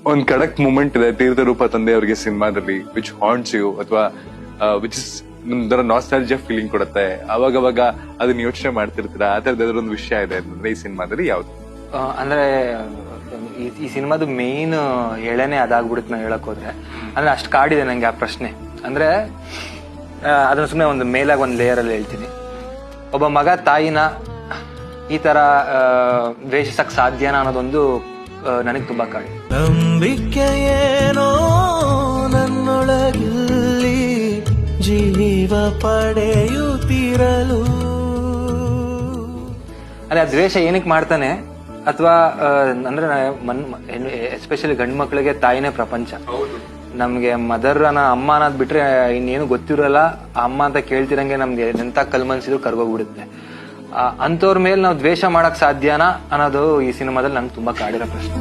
ಒಂದ್ ಕಡಕ್ ಮೂಮೆಂಟ್ ಇದೆ ತೀರ್ಥ ರೂಪ ತಂದೆ ಅವ್ರಿಗೆ ಸಿನಿಮಾದಲ್ಲಿ ವಿಚ್ ಹಾಂಟ್ಸ್ ಯು ಅಥವಾ ವಿಚ್ ಇಸ್ ಒಂಥರ ನಾಸ್ಟಾಲಜಿಯಾ ಫೀಲಿಂಗ್ ಕೊಡುತ್ತೆ, ಅವಾಗ ಅದನ್ನ ಯೋಚನೆ ಮಾಡ್ತಿರ್ತೀರಾ, ಆ ತರದ ಒಂದು ವಿಷಯ ಇದೆ ಅಂದ್ರೆ ಈ ಸಿನಿಮಾದಲ್ಲಿ ಯಾವ್ದು? ಅಂದ್ರೆ ಈ ಸಿನಿಮಾದ ಮೇನ್ ಎಳೆನೆ ಅದಾಗ್ಬಿಡುತ್ತೆ ನಾ ಹೇಳಕ್ ಹೋದ್ರೆ. ಅಂದ್ರೆ ಅಷ್ಟು ಕಾಡಿದೆ ನಂಗೆ ಆ ಪ್ರಶ್ನೆ. ಅಂದ್ರೆ ಅದನ್ನ ಸುಮ್ಮನೆ ಒಂದು ಮೇಲಾಗ ಒಂದ್ ಲೇಯರ್ ಅಲ್ಲಿ ಹೇಳ್ತೀನಿ. ಒಬ್ಬ ಮಗ ತಾಯಿನ ಈ ತರ ದ್ವೇಷಿಸಕ್ ಸಾಧ್ಯನಾ ಅನ್ನೋದೊಂದು ನನಗೆ ತುಂಬಾ ಕಾಡಿ. ನಂಬಿಕೆಯೇನೋ ನನ್ನೊಳಗಿಲ್ಲಿ ಜೀವ ಪಡೆಯುತ್ತಿರಲು. ಅದೇ ಆ ದ್ವೇಷ ಏನಕ್ಕೆ ಮಾಡ್ತಾನೆ ಅಥವಾ ಅಂದ್ರೆ ಎಸ್ಪೆಷಲಿ ಗಂಡು ಮಕ್ಳಿಗೆ ತಾಯಿನೇ ಪ್ರಪಂಚ. ನಮ್ಗೆ ಮದರ್ ಅಮ್ಮ ಅನ್ನೋದ್ ಬಿಟ್ರೆ ಇನ್ನೇನು ಗೊತ್ತಿರಲ್ಲ. ಆ ಅಮ್ಮ ಅಂತ ಕೇಳ್ತಿರಂಗೆ ನಮ್ಗೆ ಎಂತ ಕಲ್ಮನ್ಸಿದ್ರು ಕರ್ಗೋಗ್ಬಿಡುತ್ತೆ. ಅಂತವ್ರ ಮೇಲೆ ನಾವು ದ್ವೇಷ ಮಾಡಕ್ ಸಾಧ್ಯನಾ ಅನ್ನೋದು ಈ ಸಿನಿಮಾದಲ್ಲಿ ನಂಗೆ ತುಂಬಾ ಕಾಡಿರೋ ಪ್ರಶ್ನೆ.